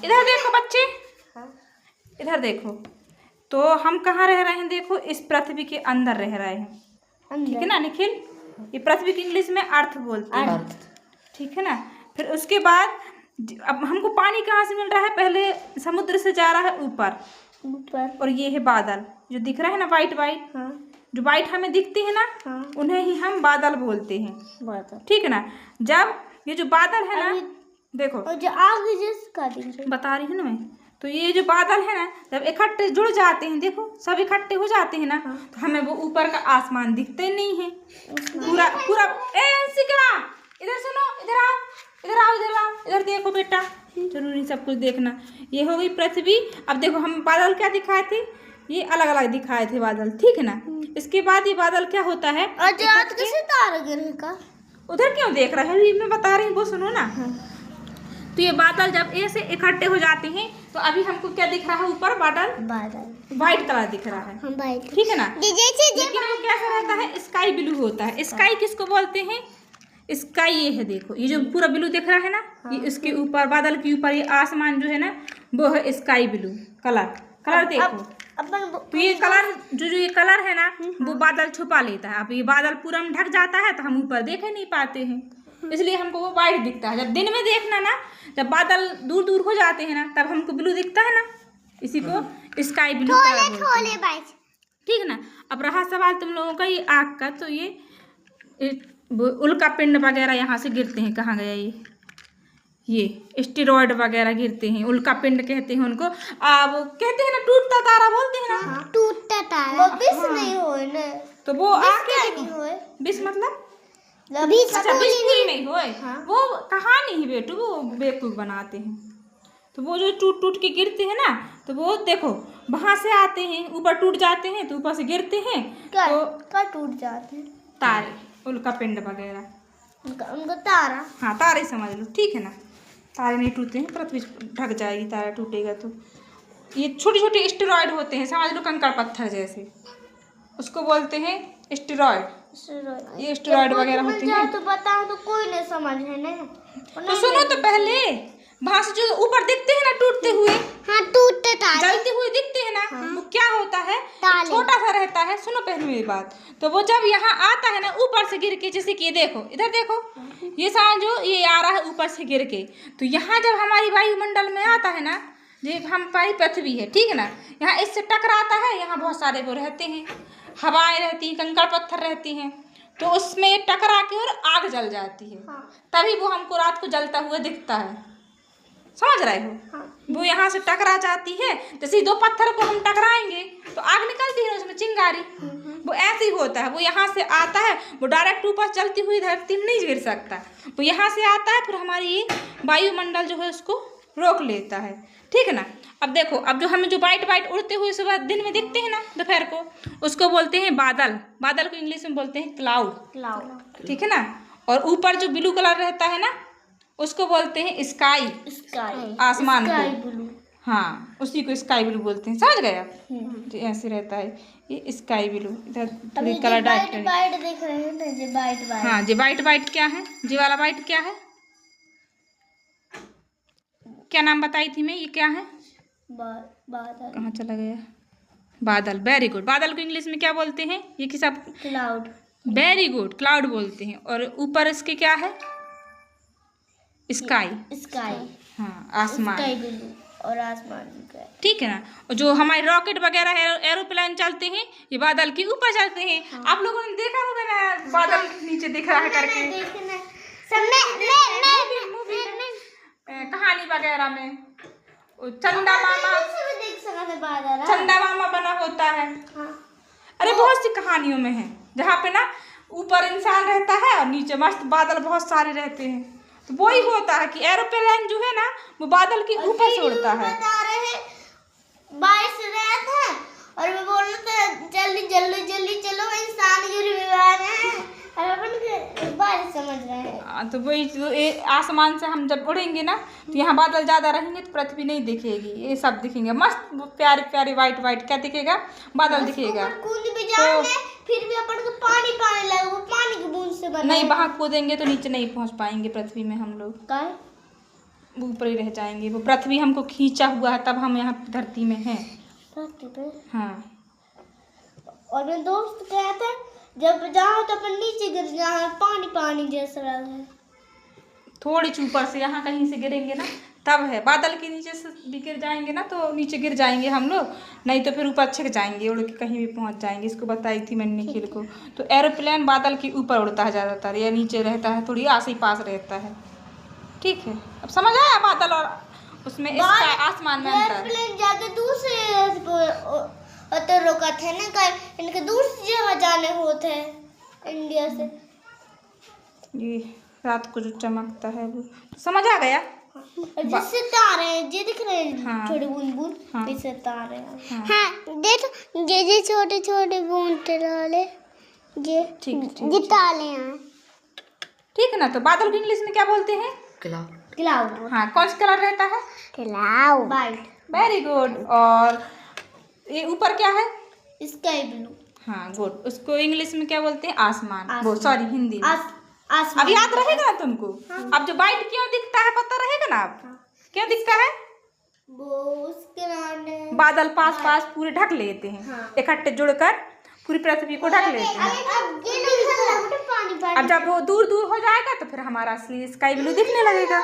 इधर देखो बच्चे, इधर देखो। तो हम कहाँ रह रहे हैं? देखो इस पृथ्वी के अंदर रह रहे हैं, ठीक है ना निखिल? ये पृथ्वी की इंग्लिश में अर्थ बोलते हैं, ठीक है ना? फिर उसके बाद अब हमको पानी कहाँ से मिल रहा है? पहले समुद्र से जा रहा है ऊपर, और ये है बादल जो दिख रहा है ना, वाइट वाइट। जो वाइट हमें दिखते हैं ना, उन्हें ही हम बादल बोलते हैं, ठीक है ना? जब ये जो बादल है ना, देखो और जो आगे जिसका बता रही हूँ ना मैं, तो ये जो बादल है ना, जब इकट्ठे जुड़ जाते हैं, देखो सब इकट्ठे हो जाते हैं ना, तो हमें वो ऊपर का आसमान दिखते नहीं है पूरा पूरा। इधर सुनो, इधर आओ, इधर आओ, इधर आओ, इधर देखो बेटा, जरूरी सब कुछ देखना। ये हो गई पृथ्वी। अब देखो हम बादल क्या दिखाए थे? ये अलग अलग दिखाए थे बादल, ठीक है ना? इसके बाद ये बादल क्या होता है? उधर क्यों देख रहे हो? मैं बता रही हूँ, वो सुनो ना। तो ये बादल जब ऐसे इकट्ठे हो जाते हैं, तो अभी हमको क्या दिख रहा है? ऊपर बादल व्हाइट कलर दिख रहा है, ठीक है ना? लेकिन वो कैसा रहता है? स्काई ब्लू होता है। स्काई किसको बोलते हैं? स्काई ये है, देखो ये जो पूरा ब्लू दिख रहा है ना, ये इसके ऊपर बादल के ऊपर ये आसमान जो है ना, वो है स्काई ब्लू कलर देखो। तो ये कलर जो ये कलर है ना, वो बादल छुपा लेता है। अब ये बादल पूरा में ढक जाता है, तो हम ऊपर देख ही नहीं पाते हैं, इसलिए हमको वो वाइट दिखता है। जब दिन में देखना ना, जब बादल दूर दूर हो जाते हैं ना, तब हमको ब्लू दिखता है ना, इसी को स्काई ब्लू कलर बोलते हैं, ठीक है ना? अब रहा सवाल तुम लोगों का ये आग का, तो ये उल्का पिंड वगैरह यहाँ से गिरते हैं। कहाँ गया ये एस्टेरॉयड वगैरह गिरते हैं, उल्का पिंड कहते हैं उनको। वो कहते हैं ना, टूटता तारा बोलते हैं ना, टूटता तारा। वो विष नहीं होए ना, तो वो आके नहीं होए। विष मतलब अच्छा, विष नहीं होए, वो कहानी ही बेटू, वो बेवकूफ बनाते हैं। तो वो जो टूट टूट के गिरते हैं ना, तो वो देखो वहां से आते हैं, ऊपर टूट जाते हैं, तो ऊपर से गिरते हैं, तो टूट जाते हैं तारे, उल्का पिंड वगैरह, उनको तारा। हाँ तारे समझ लो, ठीक है ना? तारे नहीं टूटते हैं, पृथ्वी ढक जाएगी, तारा टूटेगा तो। ये छोटे छोटे एस्टेरॉयड होते हैं, समझ लो कंकड़ पत्थर जैसे, उसको बोलते हैं एस्टेरॉयड। ये एस्टेरॉयड वगैरह होते हैं। तो बताओ, तो कोई नहीं समझ है ना। तो सुनो तो पहले, वहां से जो ऊपर दिखते हैं ना टूटते हुए, टूटते तारे, जलते हुए दिखते हैं ना, वो क्या होता है? छोटा सा रहता है। सुनो पहले मेरी बात। तो वो जब यहाँ आता है ना, ऊपर से गिर के, जैसे कि देखो इधर देखो, ये सांड जो ये आ रहा है ऊपर से गिर के, तो यहाँ जब हमारी वायुमंडल में आता है ना, ये हमारी पृथ्वी है, ठीक है ना? यहाँ इससे टकराता है, यहाँ बहुत सारे वो रहते हैं, हवाएं रहती हैं, कंकड़ पत्थर रहती हैं, तो उसमें टकरा के और आग जल जाती है। तभी वो हमको रात को जलता हुआ दिखता है, समझ रहे हो? वो यहाँ से टकरा जाती है, जैसे दो पत्थर को हम टकराएंगे तो आग निकलती है उसमें चिंगारी, वो ऐसे ही होता है। वो यहाँ से आता है, वो डायरेक्ट ऊपर चलती हुई धरती में नहीं गिर सकता, वो यहाँ से आता है, फिर हमारी ये वायुमंडल जो है उसको रोक लेता है, ठीक है ना? अब देखो, अब जो हमें जो वाइट वाइट उड़ते हुए सुबह दिन में दिखते हैं ना, दोपहर को, उसको बोलते हैं बादल। बादल को इंग्लिश में बोलते हैं क्लाउड, ठीक है ना? और ऊपर जो ब्लू कलर रहता है ना, उसको बोलते हैं स्काई, आसमान को। हाँ, उसी को स्काई ब्लू बोलते हैं, समझ गए आप? जो ऐसे रहता है ये स्काई ब्लू। इधर थोड़ी कलर डाइट देख रहे हैं ना, जो वाइट। हाँ, जो वाइट क्या है? जी वाला वाइट क्या है? क्या नाम बताई थी मैं? ये क्या है? बादल। कहाँ चला गया? बादल, वेरी गुड। बादल को इंग्लिश में क्या बोलते हैं? ये किस? क्लाउड। वेरी गुड, क्लाउड बोलते हैं। और ऊपर इसके क्या है? स्काई। हाँ, आसमान। स्काई ब्लू और आसमान, ठीक है ना? और जो हमारे रॉकेट वगैरह एरोप्लेन चलते हैं, ये बादल के ऊपर चलते हैं। आप लोगों ने देखा होगा ना, बादल नीचे दिख रहा है करके, कहानी वगैरह में चंदा मामा बना होता है। अरे बहुत सी कहानियों में है, जहाँ पे ना ऊपर इंसान रहता है और नीचे मस्त बादल बहुत सारे रहते हैं। तो वही होता है कि एरोप्लेन जो है ना, वो बादल के ऊपर से उड़ता है। बारिश रात है और मैं बोल रहा था जल्दी जल्दी जल्दी चलो, इंसान गिर भी रहे हैं और अपन बारिश समझ रहे हैं। तो वही तो आसमान से हम जब उड़ेंगे ना, तो यहाँ बादल ज़्यादा रहेंगे तो पृथ्वी नहीं दिखेगी, ये सब दिखेंगे मस्त प्यारे प्यारे वाइट वाइट। क्या दिखेगा? बादल दिखेगा। कूद भी जाएंगे, फिर भी अपन को पानी पानी लगे, वो पानी की बूंद से बना। नहीं, वहाँ कूदेंगे तो नीचे नहीं पहुँच पाएंगे पृथ्वी में हम लोग। ऊपर ही रह जाएंगे। वो पृथ्वी हमको खींचा हुआ है, तब हम यहाँ धरती में हैं। हाँ। और मेरे दोस्त कहते हैं जब जाओ तो अपन नीचे गिर जाए, पानी पानी जैसा है। थोड़ी ऊपर से यहाँ कहीं से गिरेंगे ना तब है। बादल के नीचे से भी गिर जाएंगे ना तो नीचे गिर जाएंगे हम लोग, नहीं तो फिर ऊपर छिक जाएंगे, उड़ के कहीं भी पहुँच जाएंगे। इसको बताई थी मैंने निखिल को। तो एरोप्लेन बादल के ऊपर उड़ता है ज़्यादातर, या नीचे रहता है, थोड़ी आस ही पास रहता है। ठीक है, अब समझ आया बादल और उसमें इसका आसमान में अंतर। एरोप्लेन जाके दूसरे तो रोका थे ना, कहीं इनके दूसरी जगह जाने होते हैं इंडिया से। ये रात को जो चमकता है वो समझ आ गया। जिससे तारे हैं ये दिख रहे हैं। हाँ। छोटे बूंद बूंद। हाँ। इससे तारे हैं। हाँ। हाँ देखो ये छोटे छोटे बूंद वाले ये ठीक ताले हैं। ठीक है ना। तो बादल को इंग्लिश में क्या बोलते हैं? क्लाउड। हाँ, कौन सा कलर रहता है? क्लाउड। वाइट। Very good. और ये ऊपर क्या है? Sky blue. हाँ गुड। उसको इंग्लिश में क्या बोलते हैं? आसमान। वो आसमान। सॉरी हिंदी में। अब याद रहेगा ना तुमको? अब जो वाइट क्यों दिखता है पता रहेगा ना? अब क्यों दिखता है? वो उसके बादल पास पास पूरे ढक लेते हैं। हाँ। इकट्ठे जुड़कर पूरी पृथ्वी को ढक लेते हैं। अब अब जब वो दूर दूर हो जाएगा तो फिर हमारा असली स्काई ब्लू दिखने लगेगा।